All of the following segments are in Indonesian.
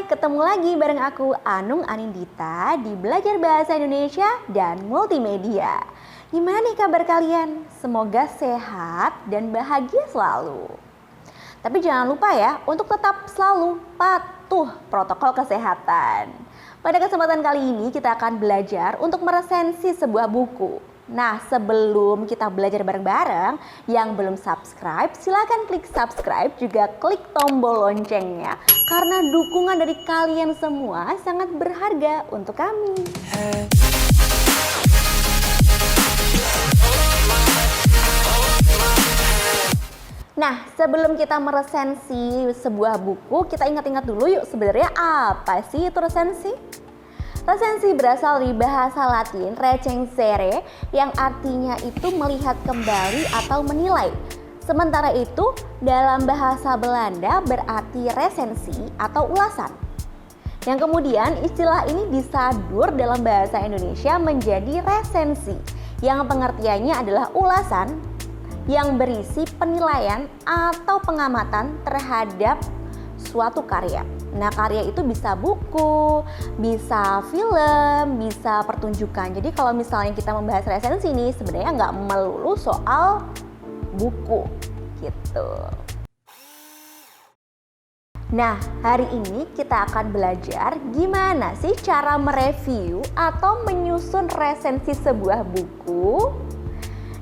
ketemu lagi bareng aku Anung Anindita di Belajar Bahasa Indonesia dan Multimedia. Gimana nih kabar kalian? Semoga sehat dan bahagia selalu. Tapi jangan lupa ya untuk tetap selalu patuh protokol kesehatan. Pada kesempatan kali ini kita akan belajar untuk meresensi sebuah buku. Nah, sebelum kita belajar bareng-bareng, yang belum subscribe, silakan klik subscribe, juga klik tombol loncengnya. Karena dukungan dari kalian semua sangat berharga untuk kami. Nah, sebelum kita meresensi sebuah buku, kita ingat-ingat dulu yuk sebenarnya apa sih itu resensi? Resensi berasal dari bahasa Latin recensere yang artinya itu melihat kembali atau menilai. Sementara itu dalam bahasa Belanda berarti resensi atau ulasan. Yang kemudian istilah ini disadur dalam bahasa Indonesia menjadi resensi yang pengertiannya adalah ulasan yang berisi penilaian atau pengamatan terhadap suatu karya. Nah, karya itu bisa buku, bisa film, bisa pertunjukan. Jadi kalau misalnya kita membahas resensi ini sebenarnya nggak melulu soal buku gitu. Nah, hari ini kita akan belajar gimana sih cara mereview atau menyusun resensi sebuah buku.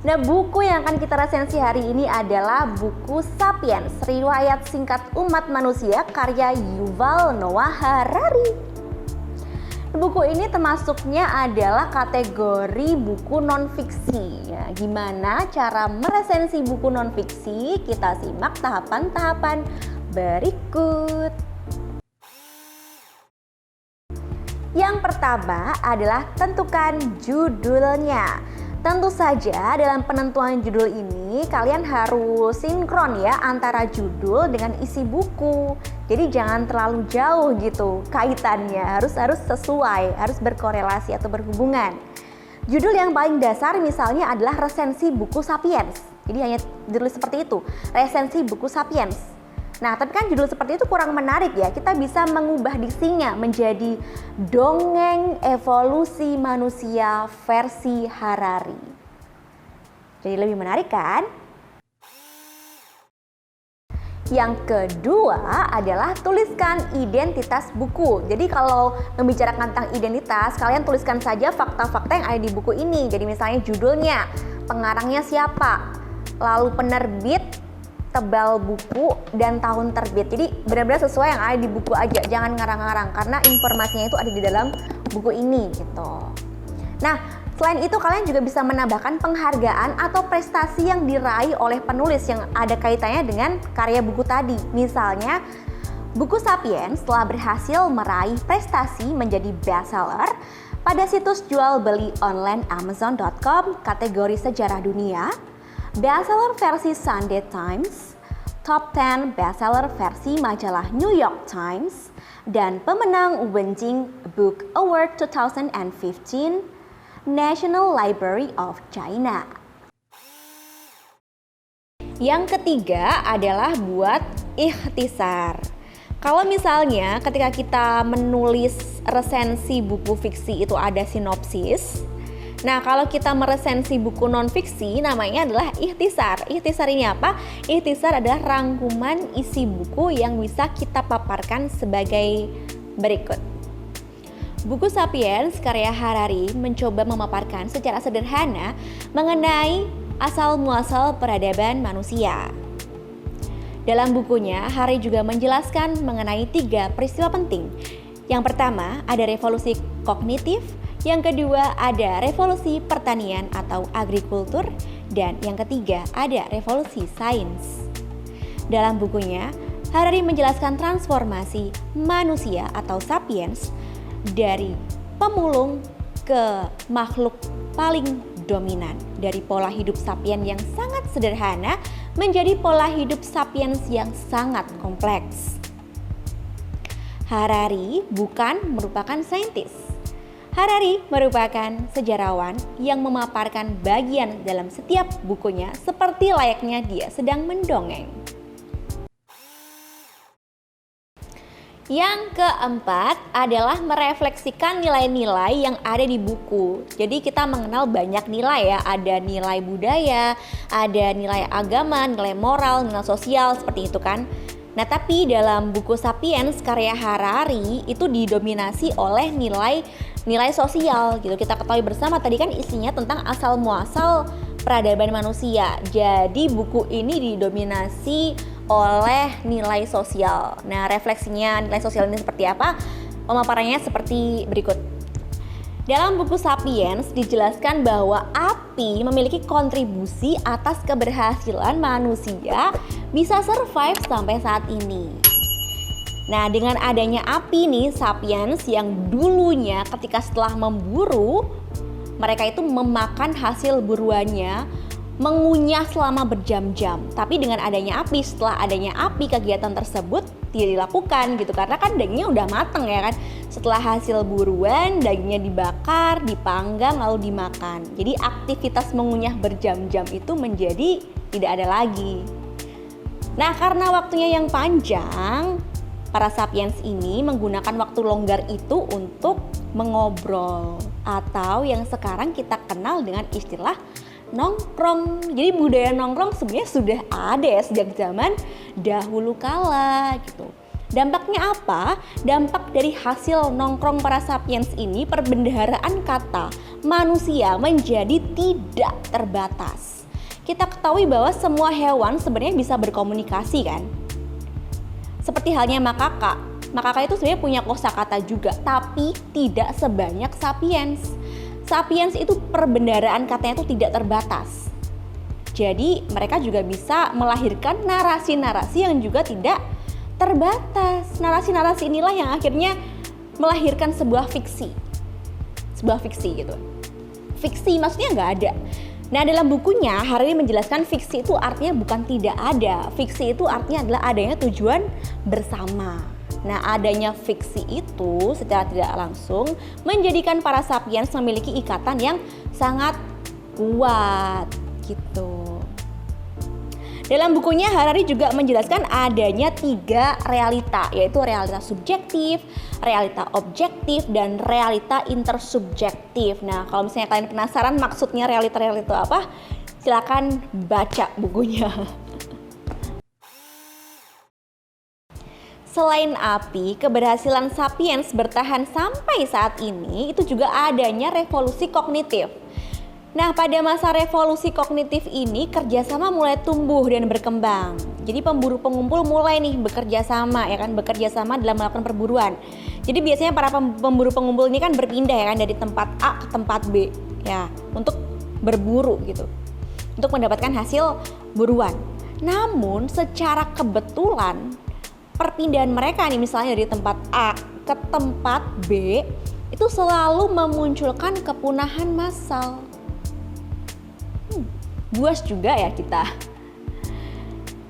Nah, buku yang akan kita resensi hari ini adalah buku Sapiens, Riwayat Singkat Umat Manusia karya Yuval Noah Harari. Buku ini termasuknya adalah kategori buku non-fiksi. Ya, gimana cara meresensi buku non-fiksi? Kita simak tahapan-tahapan berikut. Yang pertama adalah tentukan judulnya. Tentu saja dalam penentuan judul ini kalian harus sinkron ya antara judul dengan isi buku. Jadi jangan terlalu jauh gitu kaitannya, harus sesuai, harus berkorelasi atau berhubungan. Judul yang paling dasar misalnya adalah resensi buku Sapiens. Jadi hanya judul seperti itu, resensi buku Sapiens. Nah, tapi kan judul seperti itu kurang menarik ya. Kita bisa mengubah diksinya menjadi Dongeng Evolusi Manusia versi Harari. Jadi lebih menarik kan? Yang kedua adalah tuliskan identitas buku. Jadi kalau membicarakan tentang identitas, kalian tuliskan saja fakta-fakta yang ada di buku ini. Jadi misalnya judulnya, pengarangnya siapa, lalu penerbit, tebal buku, dan tahun terbit. Jadi benar-benar sesuai yang ada di buku aja, jangan ngarang-ngarang karena informasinya itu ada di dalam buku ini gitu. Nah, selain itu kalian juga bisa menambahkan penghargaan atau prestasi yang diraih oleh penulis yang ada kaitannya dengan karya buku tadi. Misalnya, buku Sapiens telah berhasil meraih prestasi menjadi bestseller pada situs jual beli online Amazon.com kategori sejarah dunia, bestseller versi Sunday Times, top 10 bestseller versi majalah New York Times, dan pemenang Wenjing Book Award 2015, National Library of China. Yang ketiga adalah buat ikhtisar. Kalau misalnya ketika kita menulis resensi buku fiksi itu ada sinopsis. Nah, kalau kita meresensi buku non-fiksi namanya adalah ikhtisar. Ikhtisar ini apa? Ikhtisar adalah rangkuman isi buku yang bisa kita paparkan sebagai berikut. Buku Sapiens karya Harari mencoba memaparkan secara sederhana mengenai asal-muasal peradaban manusia. Dalam bukunya, Harari juga menjelaskan mengenai 3 peristiwa penting. Yang pertama, ada revolusi kognitif. Yang kedua ada revolusi pertanian atau agrikultur, dan yang ketiga ada revolusi sains. Dalam bukunya, Harari menjelaskan transformasi manusia atau sapiens dari pemulung ke makhluk paling dominan, dari pola hidup sapien yang sangat sederhana menjadi pola hidup sapiens yang sangat kompleks. Harari bukan merupakan saintis. Harari merupakan sejarawan yang memaparkan bagian dalam setiap bukunya seperti layaknya dia sedang mendongeng. Yang keempat adalah merefleksikan nilai-nilai yang ada di buku. Jadi kita mengenal banyak nilai ya, ada nilai budaya, ada nilai agama, nilai moral, nilai sosial, seperti itu kan. Nah tapi dalam buku Sapiens karya Harari itu didominasi oleh nilai sosial gitu. Kita ketahui bersama tadi kan isinya tentang asal muasal peradaban manusia. Jadi buku ini didominasi oleh nilai sosial. Nah, refleksinya nilai sosial ini seperti apa? Pemaparannya seperti berikut. Dalam buku Sapiens dijelaskan bahwa api memiliki kontribusi atas keberhasilan manusia bisa survive sampai saat ini. Nah, dengan adanya api nih, Sapiens yang dulunya ketika setelah memburu, mereka itu memakan hasil buruannya, mengunyah selama berjam-jam. Tapi dengan adanya api, setelah adanya api, kegiatan tersebut tidak dilakukan gitu, karena kan dagingnya udah mateng ya kan. Setelah hasil buruan, dagingnya dibakar, dipanggang, lalu dimakan. Jadi aktivitas mengunyah berjam-jam itu menjadi tidak ada lagi. Nah, karena waktunya yang panjang, para sapiens ini menggunakan waktu longgar itu untuk mengobrol, atau yang sekarang kita kenal dengan istilah nongkrong. Jadi budaya nongkrong sebenarnya sudah ada ya sejak zaman dahulu kala gitu. Dampaknya apa? Dampak dari hasil nongkrong para sapiens ini, perbendaharaan kata manusia menjadi tidak terbatas. Kita ketahui bahwa semua hewan sebenarnya bisa berkomunikasi kan. Seperti halnya makaka. Makaka itu sebenarnya punya kosakata juga, tapi tidak sebanyak sapiens. Sapiens itu perbendaharaan katanya itu tidak terbatas. Jadi mereka juga bisa melahirkan narasi-narasi yang juga tidak terbatas. Narasi-narasi inilah yang akhirnya melahirkan sebuah fiksi. Sebuah fiksi gitu. Fiksi maksudnya nggak ada. Nah dalam bukunya Harari menjelaskan fiksi itu artinya bukan tidak ada. Fiksi itu artinya adalah adanya tujuan bersama. Nah adanya fiksi itu secara tidak langsung menjadikan para sapiens memiliki ikatan yang sangat kuat gitu. Dalam bukunya Harari juga menjelaskan adanya 3 realita, yaitu realita subjektif, realita objektif, dan realita intersubjektif. Nah kalau misalnya kalian penasaran maksudnya realita-realita itu apa, silakan baca bukunya. Selain api, keberhasilan sapiens bertahan sampai saat ini itu juga adanya revolusi kognitif. Nah, pada masa revolusi kognitif ini kerjasama mulai tumbuh dan berkembang. Jadi pemburu pengumpul mulai nih bekerja sama ya kan, bekerja sama dalam melakukan perburuan. Jadi biasanya para pemburu pengumpul ini kan berpindah ya kan dari tempat A ke tempat B ya untuk berburu gitu, untuk mendapatkan hasil buruan. Namun secara kebetulan perpindahan mereka nih misalnya dari tempat A ke tempat B itu selalu memunculkan kepunahan massal. Buas juga ya kita.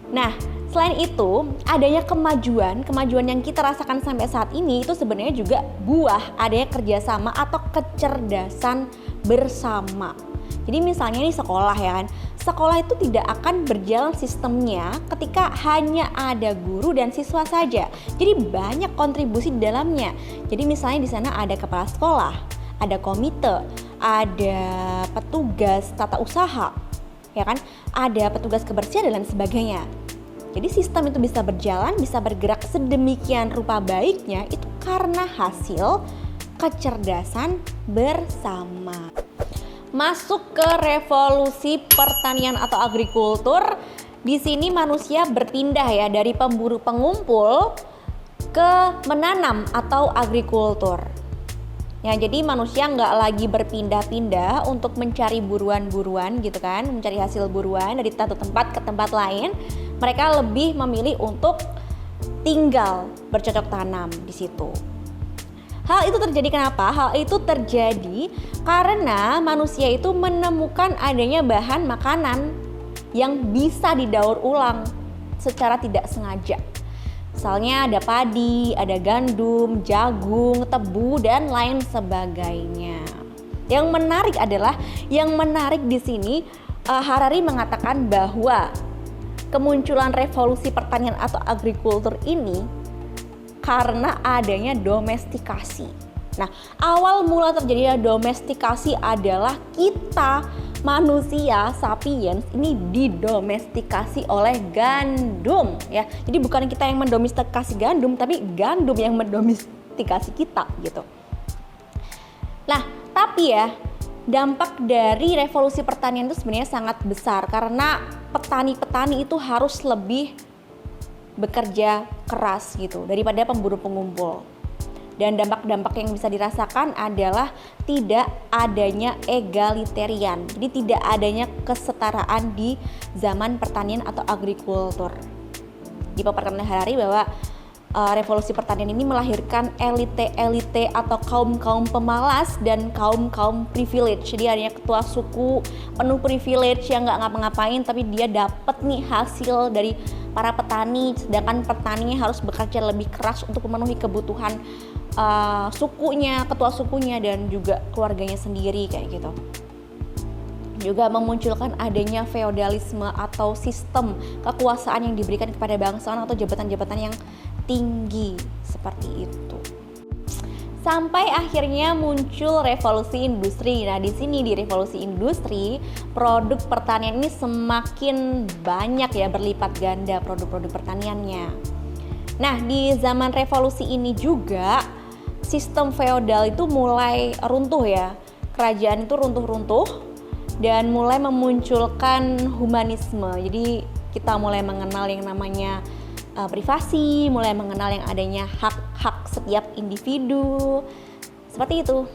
Nah, selain itu adanya kemajuan yang kita rasakan sampai saat ini itu sebenarnya juga buah adanya kerjasama atau kecerdasan bersama. Jadi misalnya nih sekolah ya kan, sekolah itu tidak akan berjalan sistemnya ketika hanya ada guru dan siswa saja. Jadi banyak kontribusi di dalamnya. Jadi misalnya di sana ada kepala sekolah, ada komite, ada petugas tata usaha, ya kan, ada petugas kebersihan dan lain sebagainya. Jadi sistem itu bisa berjalan, bisa bergerak sedemikian rupa baiknya itu karena hasil kecerdasan bersama. Masuk ke revolusi pertanian atau agrikultur. Di sini manusia berpindah ya dari pemburu pengumpul ke menanam atau agrikultur. Ya, jadi manusia nggak lagi berpindah-pindah untuk mencari buruan-buruan gitu kan, mencari hasil buruan dari satu tempat ke tempat lain. Mereka lebih memilih untuk tinggal bercocok tanam di situ. Hal itu terjadi kenapa? Hal itu terjadi karena manusia itu menemukan adanya bahan makanan yang bisa didaur ulang secara tidak sengaja. Misalnya ada padi, ada gandum, jagung, tebu, dan lain sebagainya. Yang menarik di sini Harari mengatakan bahwa kemunculan revolusi pertanian atau agrikultur ini karena adanya domestikasi. Nah, awal mula terjadinya domestikasi adalah kita manusia sapiens ini didomestikasi oleh gandum ya. Jadi bukan kita yang mendomestikasi gandum, tapi gandum yang mendomestikasi kita gitu. Nah, tapi ya dampak dari revolusi pertanian itu sebenarnya sangat besar karena petani-petani itu harus lebih bekerja keras gitu daripada pemburu pengumpul. Dan dampak-dampak yang bisa dirasakan adalah tidak adanya egalitarian. Jadi tidak adanya kesetaraan di zaman pertanian atau agrikultur. Dipaparkan oleh Harari bahwa revolusi pertanian ini melahirkan elite-elite atau kaum-kaum pemalas dan kaum-kaum privilege. Jadi adanya ketua suku penuh privilege yang nggak ngapa-ngapain tapi dia dapat nih hasil dari para petani, sedangkan petaninya harus bekerja lebih keras untuk memenuhi kebutuhan sukunya, ketua sukunya dan juga keluarganya sendiri kayak gitu. Juga memunculkan adanya feodalisme atau sistem kekuasaan yang diberikan kepada bangsawan atau jabatan-jabatan yang tinggi seperti itu. Sampai akhirnya muncul revolusi industri. Nah, di sini di revolusi industri, produk pertanian ini semakin banyak ya, berlipat ganda produk-produk pertaniannya. Nah, di zaman revolusi ini juga sistem feodal itu mulai runtuh ya. Kerajaan itu runtuh-runtuh dan mulai memunculkan humanisme. Jadi kita mulai mengenal yang namanya privasi, mulai mengenal yang adanya hak-hak setiap individu. Seperti itu.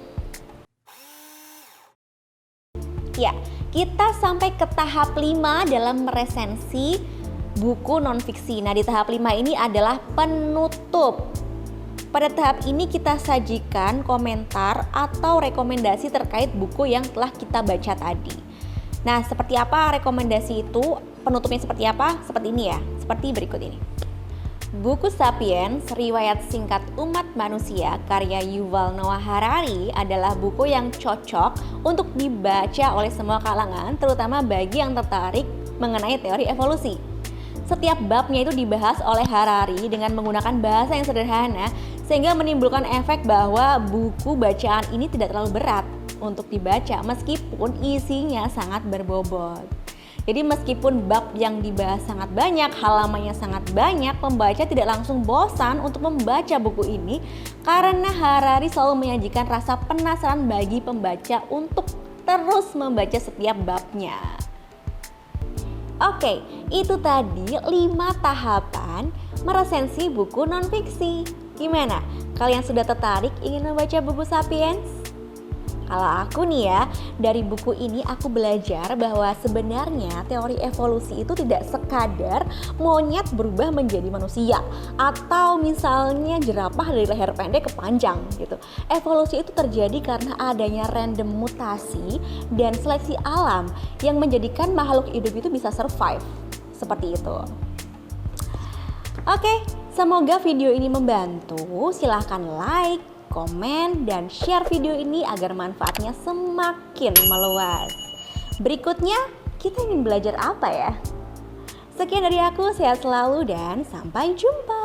Ya, kita sampai ke tahap 5 dalam meresensi buku non-fiksi. Nah, di tahap 5 ini adalah penutup. Pada tahap ini kita sajikan komentar atau rekomendasi terkait buku yang telah kita baca tadi. Nah, seperti apa rekomendasi itu? Penutupnya seperti apa? Seperti ini ya, seperti berikut ini. Buku Sapiens, Riwayat Singkat Umat Manusia karya Yuval Noah Harari adalah buku yang cocok untuk dibaca oleh semua kalangan, terutama bagi yang tertarik mengenai teori evolusi. Setiap babnya itu dibahas oleh Harari dengan menggunakan bahasa yang sederhana sehingga menimbulkan efek bahwa buku bacaan ini tidak terlalu berat untuk dibaca meskipun isinya sangat berbobot. Jadi meskipun bab yang dibahas sangat banyak, halamannya sangat banyak, pembaca tidak langsung bosan untuk membaca buku ini karena Harari selalu menyajikan rasa penasaran bagi pembaca untuk terus membaca setiap babnya. Oke, itu tadi 5 tahapan meresensi buku non-fiksi. Gimana? Kalian sudah tertarik ingin membaca buku Sapiens? Kalau aku nih ya, dari buku ini aku belajar bahwa sebenarnya teori evolusi itu tidak sekadar monyet berubah menjadi manusia atau misalnya jerapah dari leher pendek ke panjang gitu. Evolusi itu terjadi karena adanya random mutasi dan seleksi alam yang menjadikan makhluk hidup itu bisa survive. Seperti itu. Oke, semoga video ini membantu. Silahkan like, komen, dan share video ini agar manfaatnya semakin meluas. Berikutnya, kita ingin belajar apa ya? Sekian dari aku, sehat selalu dan sampai jumpa.